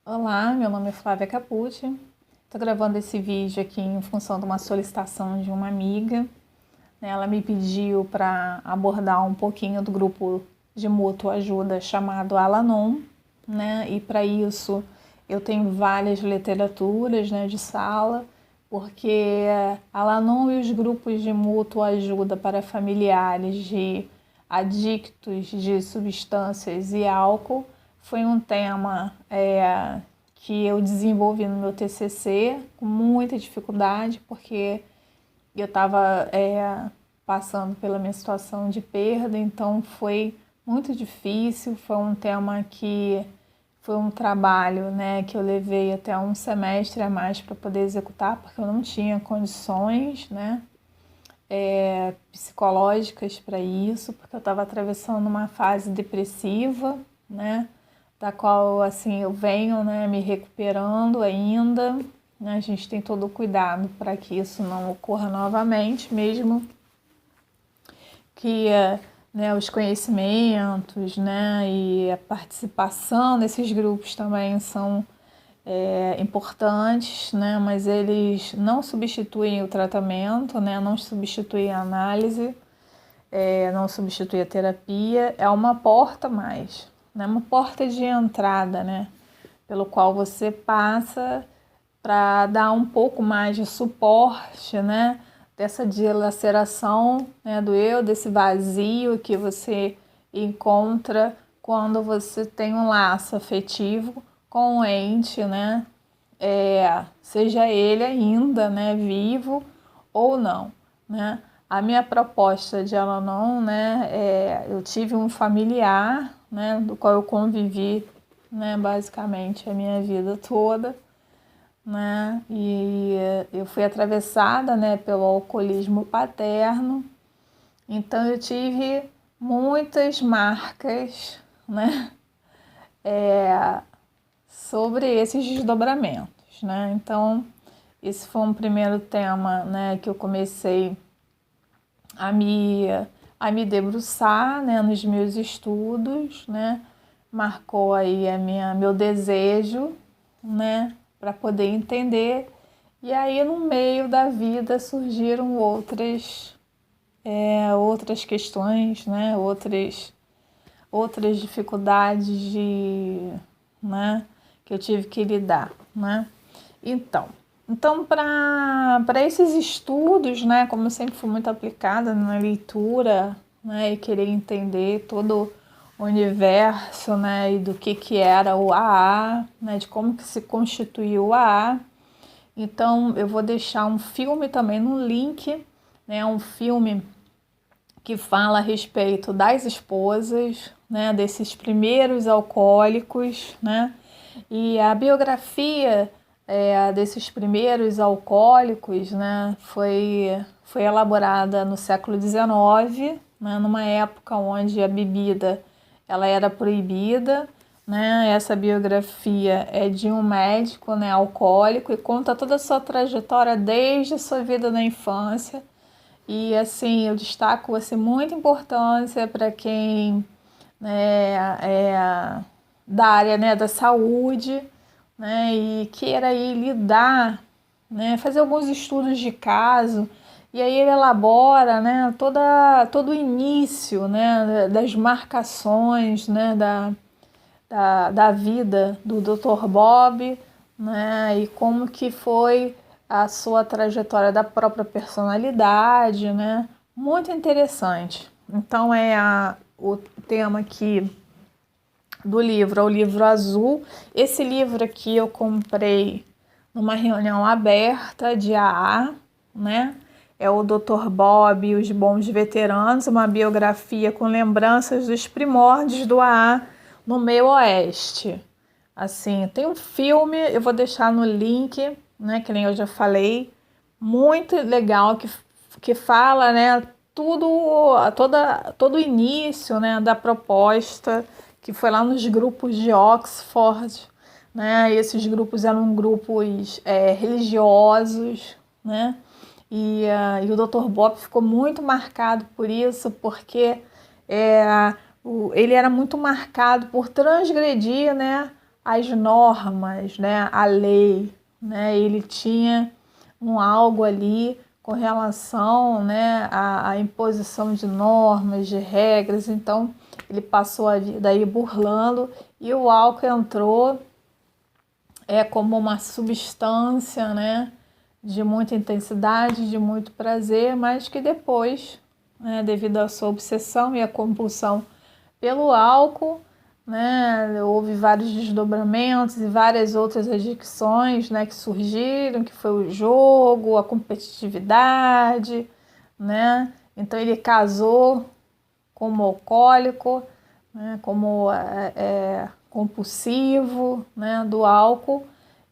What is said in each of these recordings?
Olá, meu nome é Flávia Capucci. Estou gravando esse vídeo aqui em função de uma solicitação de uma amiga. Ela me pediu para abordar um pouquinho do grupo de mútua ajuda chamado Al-Anon, né? E para isso eu tenho várias literaturas, né, de sala, porque Al-Anon e os grupos de mútua ajuda para familiares de adictos de substâncias e álcool foi um tema que eu desenvolvi no meu TCC com muita dificuldade, porque eu estava passando pela minha situação de perda, então foi muito difícil. Foi um tema que foi um trabalho, né, que eu levei até um semestre a mais para poder executar, porque eu não tinha condições, né, psicológicas para isso, porque eu estava atravessando uma fase depressiva, né, da qual assim eu venho, né, me recuperando ainda, né. A gente tem todo o cuidado para que isso não ocorra novamente, mesmo que né, os conhecimentos, né, e a participação desses grupos também são importantes, né, mas eles não substituem o tratamento, né, não substituem a análise, não substitui a terapia. É uma porta mais, né, uma porta de entrada, né, pelo qual você passa para dar um pouco mais de suporte, né, dessa dilaceração, né, do eu, desse vazio que você encontra quando você tem um laço afetivo com o ente, né, seja ele ainda, né, vivo ou não, né. A minha proposta de Al-Anon, né, eu tive um familiar, né, do qual eu convivi, né, basicamente a minha vida toda, né, e eu fui atravessada, né, pelo alcoolismo paterno, então eu tive muitas marcas, né, sobre esses desdobramentos, né. Então esse foi um primeiro tema, né, que eu comecei a me debruçar, né, nos meus estudos, né, marcou aí meu desejo, né, para poder entender. E aí no meio da vida surgiram outras questões, né, outras dificuldades né, que eu tive que lidar, né. Então para esses estudos, né, como eu sempre fui muito aplicada na leitura, né, e querer entender todo o universo, né, e do que era o AA, né, de como que se constituiu o AA. Então eu vou deixar um filme também no link, né, um filme que fala a respeito das esposas, né, desses primeiros alcoólicos, né, e a biografia desses primeiros alcoólicos, né, foi elaborada no século XIX, né, numa época onde a bebida ela era proibida, né. Essa biografia é de um médico, né, alcoólico, e conta toda a sua trajetória desde a sua vida na infância. E assim, eu destaco assim, muita importância para quem, né, da área, né, da saúde, né, e queira aí lidar, né, fazer alguns estudos de caso. E aí ele elabora, né, todo o início, né, das marcações, né, da vida do Dr. Bob, né, e como que foi a sua trajetória da própria personalidade, né, muito interessante. Então o tema aqui do livro é o livro azul. Esse livro aqui eu comprei numa reunião aberta de AA, né, é o Dr. Bob e os Bons Veteranos, uma biografia com lembranças dos primórdios do AA no meio oeste. Assim, tem um filme, eu vou deixar no link, né, que nem eu já falei, muito legal, que fala, né, todo o início, né, da proposta, que foi lá nos grupos de Oxford, né. Esses grupos eram grupos religiosos, né, e o Dr. Bob ficou muito marcado por isso, porque ele era muito marcado por transgredir, né, as normas, né, a lei, né, ele tinha algo ali com relação, né, à imposição de normas, de regras. Então ele passou a vida aí burlando, e o álcool entrou como uma substância, né, de muita intensidade, de muito prazer, mas que depois, né, devido à sua obsessão e à compulsão pelo álcool, né, houve vários desdobramentos e várias outras adicções, né, que surgiram, que foi o jogo, a competitividade, né? Então ele casou como alcoólico, né, como compulsivo, né, do álcool.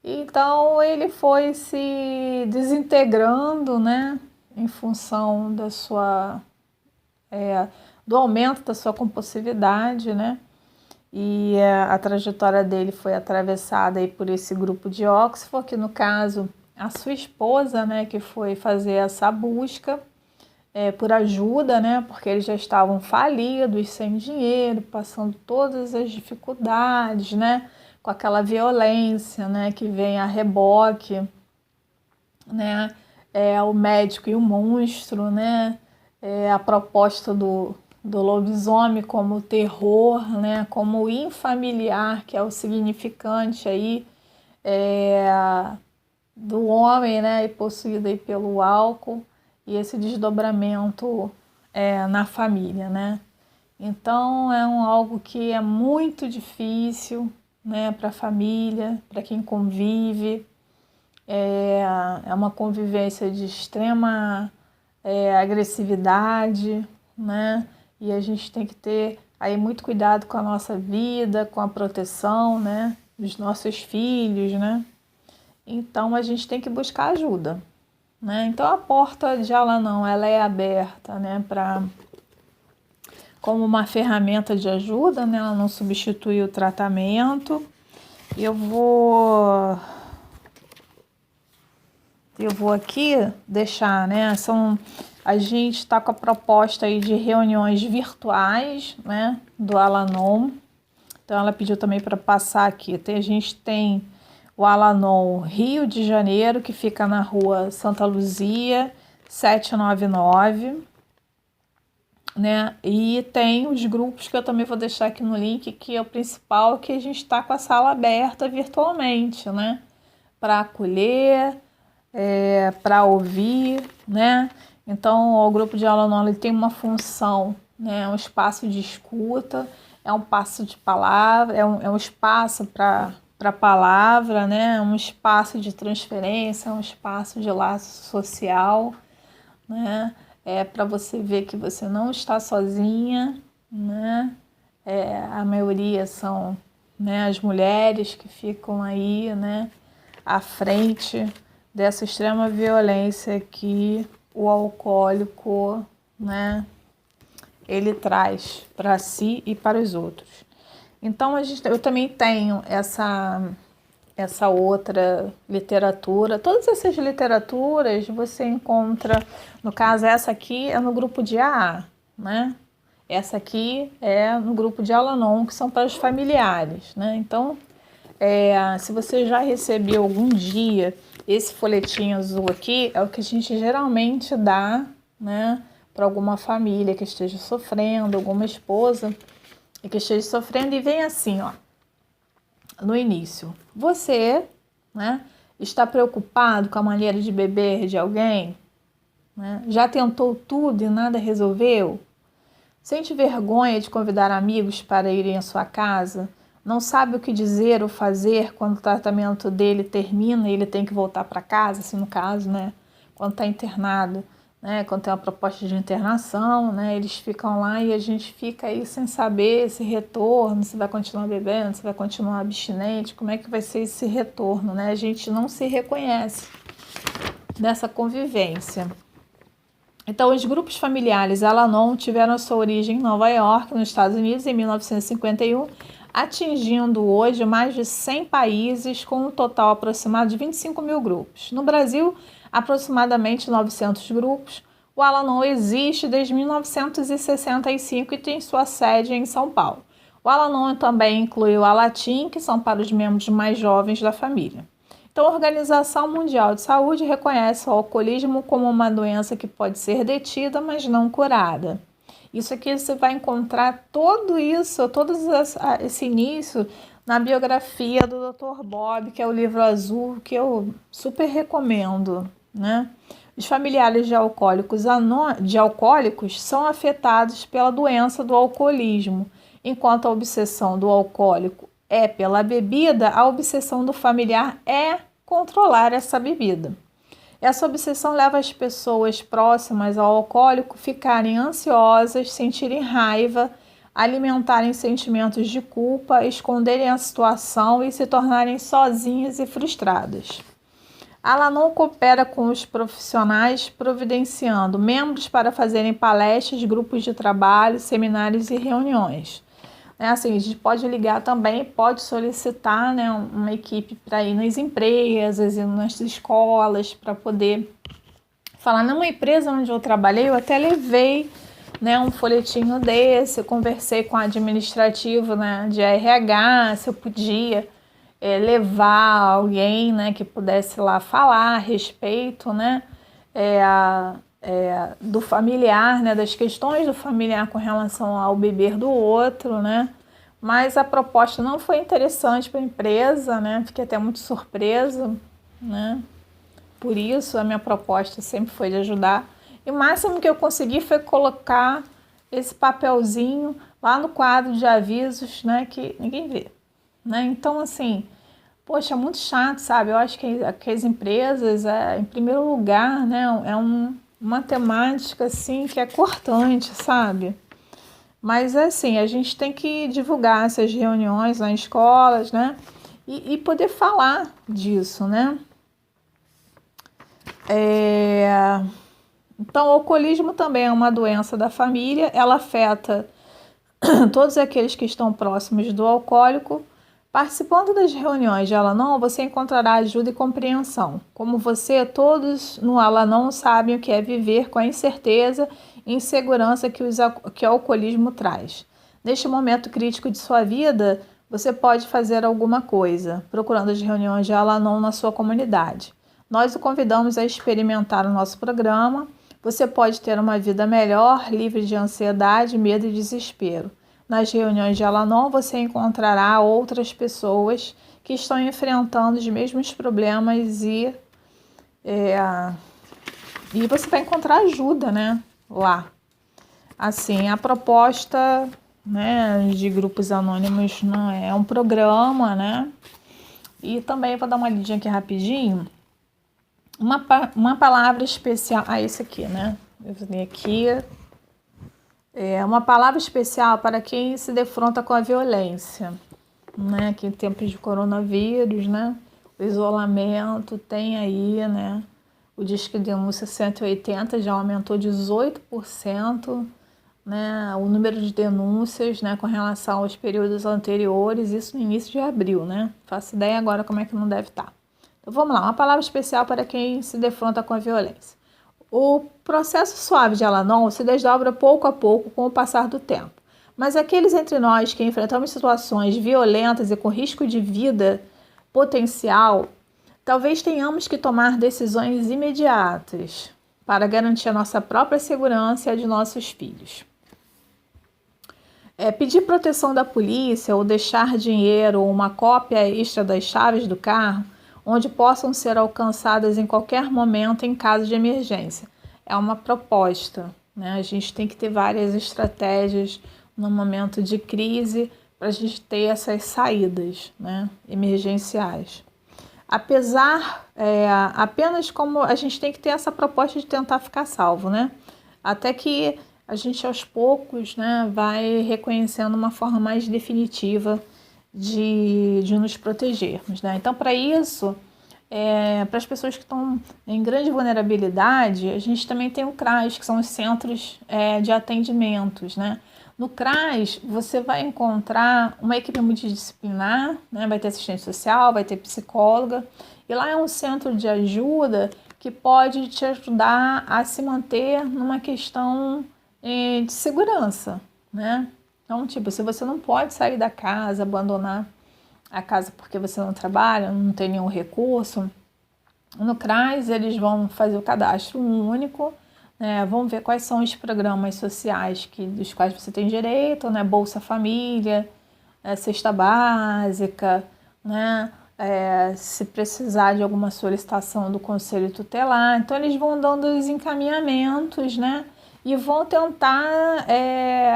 Então ele foi se desintegrando, né, em função da sua do aumento da sua compulsividade, né? E a trajetória dele foi atravessada aí por esse grupo de Oxford, que no caso a sua esposa, né, que foi fazer essa busca por ajuda, né, porque eles já estavam falidos, sem dinheiro, passando todas as dificuldades, né, com aquela violência, né, que vem a reboque, né, o médico e o monstro, né, a proposta do lobisomem como terror, né, como infamiliar, que é o significante aí do homem, né, e possuído aí pelo álcool, e esse desdobramento na família, né. Então é algo que é muito difícil, né, para a família, para quem convive. É uma convivência de extrema agressividade, né? E a gente tem que ter aí muito cuidado com a nossa vida, com a proteção, né, dos nossos filhos, né? Então a gente tem que buscar ajuda, né? Então a porta de Al-Anon, ela é aberta, né, como uma ferramenta de ajuda, né? Ela não substitui o tratamento. Eu vou aqui deixar, né? A gente está com a proposta aí de reuniões virtuais, né, do Al-Anon. Então ela pediu também para passar aqui. A gente tem o Al-Anon Rio de Janeiro, que fica na rua Santa Luzia, 799, né? E tem os grupos que eu também vou deixar aqui no link, que é o principal, que a gente está com a sala aberta virtualmente, né? Para acolher, para ouvir, né? Então o grupo de Al-Anon ele tem uma função, né? Um espaço de escuta, é um passo de palavra, é um espaço para a palavra, né? Um espaço de transferência, um espaço de laço social, né? Para você ver que você não está sozinha, né? A maioria são, né, as mulheres que ficam aí, né, à frente dessa extrema violência que o alcoólico, né, ele traz para si e para os outros. Então eu também tenho essa outra literatura. Todas essas literaturas você encontra, no caso essa aqui é no grupo de AA, né? Essa aqui é no grupo de Al-Anon, que são para os familiares, né? Então, se você já recebeu algum dia esse folhetinho azul aqui, é o que a gente geralmente dá, né, para alguma família que esteja sofrendo, alguma esposa que esteja sofrendo, e vem assim, ó, no início: você, né, está preocupado com a maneira de beber de alguém? Né? Já tentou tudo e nada resolveu? Sente vergonha de convidar amigos para irem à sua casa? Não sabe o que dizer ou fazer quando o tratamento dele termina e ele tem que voltar para casa, assim, no caso, né, quando está internado, né, quando tem uma proposta de internação, né, eles ficam lá e a gente fica aí sem saber esse retorno, se vai continuar bebendo, se vai continuar abstinente, como é que vai ser esse retorno, né? A gente não se reconhece nessa convivência. Então, os grupos familiares Al-Anon tiveram sua origem em Nova York, nos Estados Unidos, em 1951, atingindo hoje mais de 100 países, com um total aproximado de 25 mil grupos. No Brasil, aproximadamente 900 grupos. O Al-Anon existe desde 1965 e tem sua sede em São Paulo. O Al-Anon também inclui o Alatim, que são para os membros mais jovens da família. Então, a Organização Mundial de Saúde reconhece o alcoolismo como uma doença que pode ser detida, mas não curada. Isso aqui você vai encontrar todo esse início na biografia do Dr. Bob, que é o livro azul, que eu super recomendo, né? Os familiares de alcoólicos são afetados pela doença do alcoolismo, enquanto a obsessão do alcoólico é pela bebida, a obsessão do familiar é controlar essa bebida. Essa obsessão leva as pessoas próximas ao alcoólico a ficarem ansiosas, sentirem raiva, alimentarem sentimentos de culpa, esconderem a situação e se tornarem sozinhas e frustradas. A Al-Anon coopera com os profissionais, providenciando membros para fazerem palestras, grupos de trabalho, seminários e reuniões. Assim, a gente pode ligar também, pode solicitar, né, uma equipe para ir nas empresas e nas escolas para poder falar. Numa empresa onde eu trabalhei, eu até levei, né, um folhetinho desse, eu conversei com a administrativa, né, de RH, se eu podia levar alguém, né, que pudesse lá falar a respeito, né, do familiar, né, das questões do familiar com relação ao beber do outro, né, mas a proposta não foi interessante para a empresa, né, fiquei até muito surpresa, né, por isso a minha proposta sempre foi de ajudar, e o máximo que eu consegui foi colocar esse papelzinho lá no quadro de avisos, né, que ninguém vê, né, então assim, poxa, muito chato, sabe, eu acho que as empresas, em primeiro lugar, né, uma temática assim que é cortante, sabe? Mas assim, a gente tem que divulgar essas reuniões nas escolas, né? E poder falar disso, né? Então, o alcoolismo também é uma doença da família, ela afeta todos aqueles que estão próximos do alcoólico. Participando das reuniões de Al-Anon, você encontrará ajuda e compreensão. Como você, todos no Al-Anon sabem o que é viver com a incerteza e insegurança que o alcoolismo traz. Neste momento crítico de sua vida, você pode fazer alguma coisa, procurando as reuniões de Al-Anon na sua comunidade. Nós o convidamos a experimentar o nosso programa. Você pode ter uma vida melhor, livre de ansiedade, medo e desespero. Nas reuniões de Al-Anon, você encontrará outras pessoas que estão enfrentando os mesmos problemas e você vai encontrar ajuda, né, lá. Assim, a proposta, né, de grupos anônimos não é um programa, né? E também vou dar uma lidinha aqui rapidinho. Uma palavra especial. Esse aqui, né? Eu vim aqui. Uma palavra especial para quem se defronta com a violência, né? Que em tempos de coronavírus, né? O isolamento tem aí, né? O Disque Denúncia 180 já aumentou 18%, né? O número de denúncias, né? Com relação aos períodos anteriores, isso no início de abril, né? Faço ideia agora como é que não deve estar. Então vamos lá, uma palavra especial para quem se defronta com a violência. O processo suave de Al-Anon se desdobra pouco a pouco com o passar do tempo. Mas aqueles entre nós que enfrentamos situações violentas e com risco de vida potencial, talvez tenhamos que tomar decisões imediatas para garantir a nossa própria segurança e a de nossos filhos. Pedir proteção da polícia ou deixar dinheiro ou uma cópia extra das chaves do carro onde possam ser alcançadas em qualquer momento em caso de emergência. É uma proposta, né? A gente tem que ter várias estratégias no momento de crise para a gente ter essas saídas, né, emergenciais. Apenas como a gente tem que ter essa proposta de tentar ficar salvo, né? Até que a gente aos poucos, né, vai reconhecendo uma forma mais definitiva de nos protegermos, né? Então, para isso, para as pessoas que estão em grande vulnerabilidade, a gente também tem o CRAS, que são os centros de atendimentos, né? No CRAS, você vai encontrar uma equipe multidisciplinar, né? Vai ter assistente social, vai ter psicóloga, e lá é um centro de ajuda que pode te ajudar a se manter numa questão de segurança, né? Então, tipo, se você não pode sair da casa, abandonar a casa porque você não trabalha, não tem nenhum recurso, no CRAS eles vão fazer o cadastro único, né? Vão ver quais são os programas sociais dos quais você tem direito, né? Bolsa Família, cesta básica, né? Se precisar de alguma solicitação do Conselho Tutelar. Então, eles vão dando os encaminhamentos, né? E vão tentar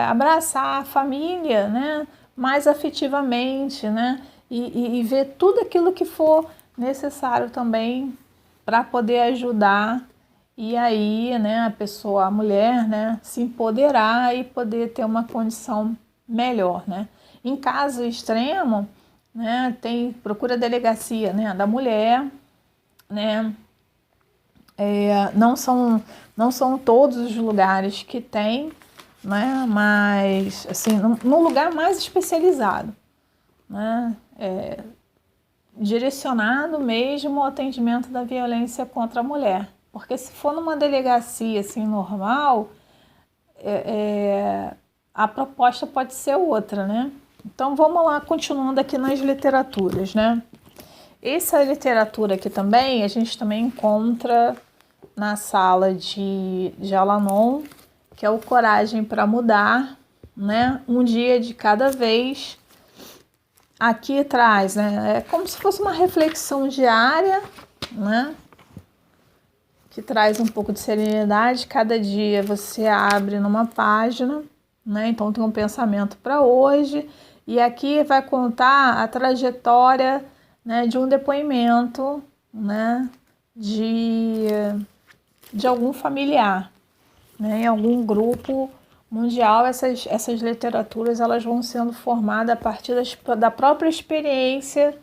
abraçar a família, né? Mais afetivamente, né? E ver tudo aquilo que for necessário também para poder ajudar e aí, né, a pessoa, a mulher, né, se empoderar e poder ter uma condição melhor, né? Em caso extremo, né, procura a delegacia, né, da mulher, né? Não são todos os lugares que tem, né, mas assim, num lugar mais especializado, né? Direcionado mesmo ao atendimento da violência contra a mulher. Porque se for numa delegacia assim normal, a proposta pode ser outra, né? Então vamos lá, continuando aqui nas literaturas, né? Essa literatura aqui também, a gente também encontra na sala de Al-Anon, que é o Coragem para Mudar, né? Um dia de cada vez. Aqui traz, né? É como se fosse uma reflexão diária, né? Que traz um pouco de serenidade. Cada dia você abre numa página, né? Então tem um pensamento para hoje. E aqui vai contar a trajetória, né, de um depoimento, né? De algum familiar, né? Em algum grupo mundial. Essas literaturas elas vão sendo formadas a partir da própria experiência,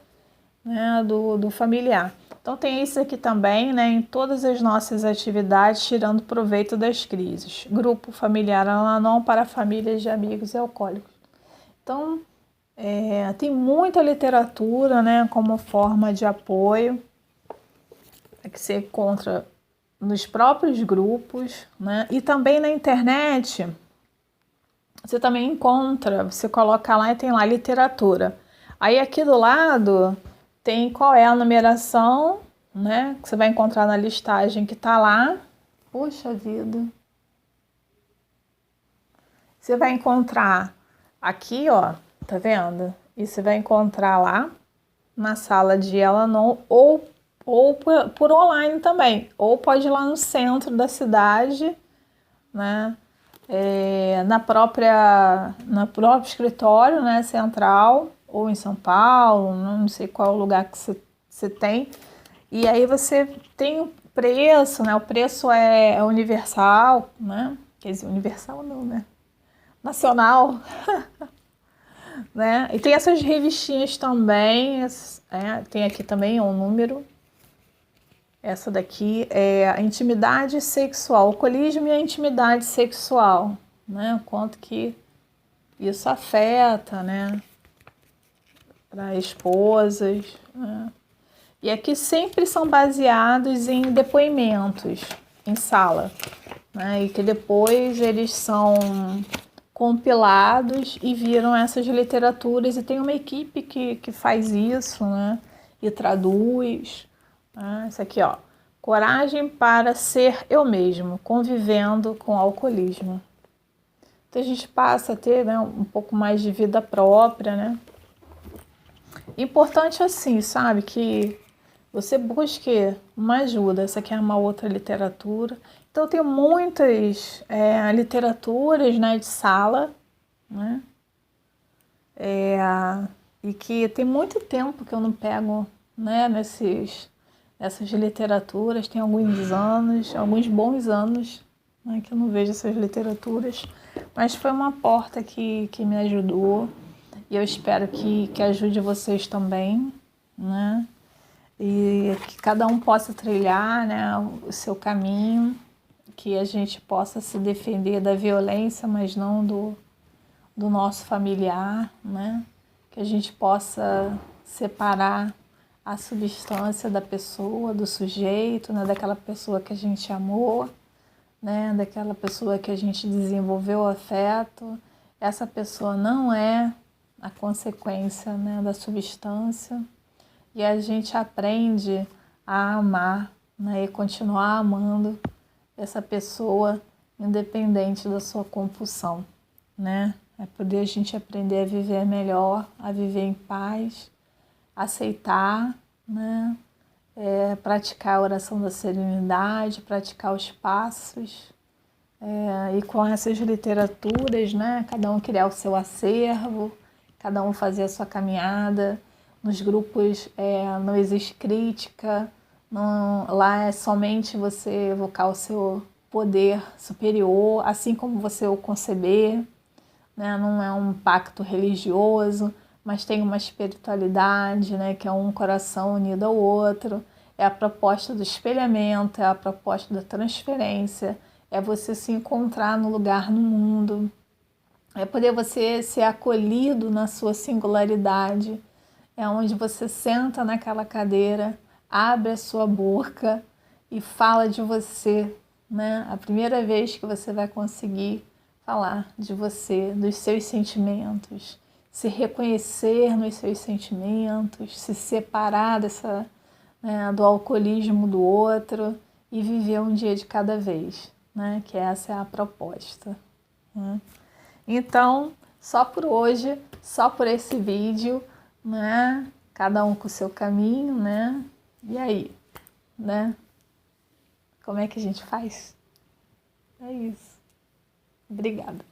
né, do familiar. Então tem isso aqui também, né, em todas as nossas atividades, tirando proveito das crises. Grupo familiar Al-Anon para famílias de amigos e alcoólicos. Então tem muita literatura, né, como forma de apoio que você encontra nos próprios grupos, né, e também na internet. Você também encontra, você coloca lá e tem lá literatura. Aí aqui do lado tem qual é a numeração, né? Que você vai encontrar na listagem que tá lá. Puxa vida. Você vai encontrar aqui, ó, tá vendo? E você vai encontrar lá na sala de Al-Anon ou por online também. Ou pode ir lá no centro da cidade, né? No próprio escritório, né, central, ou em São Paulo, não sei qual lugar que você tem. E aí você tem o preço, né? O preço é universal, né? Quer dizer, universal não, né? Nacional, né? E tem essas revistinhas também, tem aqui também um número. Essa daqui é a intimidade sexual, o alcoolismo e a intimidade sexual, né? O quanto que isso afeta, né? Para esposas, né? E aqui sempre são baseados em depoimentos em sala, né? E que depois eles são compilados e viram essas literaturas e tem uma equipe que faz isso, né? E traduz. Isso aqui, ó. Coragem para ser eu mesmo, convivendo com o alcoolismo. Então a gente passa a ter, né, um pouco mais de vida própria, né? Importante assim, sabe, que você busque uma ajuda. Essa aqui é uma outra literatura. Então tem muitas literaturas, né, de sala, né? E que tem muito tempo que eu não pego, né, essas literaturas, tem alguns anos, alguns bons anos, né, que eu não vejo essas literaturas, mas foi uma porta que me ajudou e eu espero que ajude vocês também, né, e que cada um possa trilhar, né, o seu caminho, que a gente possa se defender da violência, mas não do nosso familiar, né, que a gente possa separar a substância da pessoa, do sujeito, né, daquela pessoa que a gente amou, né, daquela pessoa que a gente desenvolveu afeto essa pessoa não é a consequência, né, da substância, e a gente aprende a amar, né, e continuar amando essa pessoa independente da sua compulsão, né? É poder a gente aprender a viver melhor, a viver em paz, aceitar, né? Praticar a oração da serenidade, praticar os passos, e com essas literaturas, né? Cada um criar o seu acervo, cada um fazer a sua caminhada. Nos grupos não existe crítica, não, lá é somente você evocar o seu poder superior, assim como você o conceber, né? Não é um pacto religioso, mas tem uma espiritualidade, né? Que é um coração unido ao outro. É a proposta do espelhamento, é a proposta da transferência, é você se encontrar no lugar no mundo, é poder você ser acolhido na sua singularidade, é onde você senta naquela cadeira, abre a sua boca e fala de você, né? A primeira vez que você vai conseguir falar de você, dos seus sentimentos, se reconhecer nos seus sentimentos, se separar né, do alcoolismo do outro e viver um dia de cada vez, né? Que essa é a proposta, né? Então, só por hoje, só por esse vídeo, né? Cada um com o seu caminho, né? E aí, né? Como é que a gente faz? É isso. Obrigada.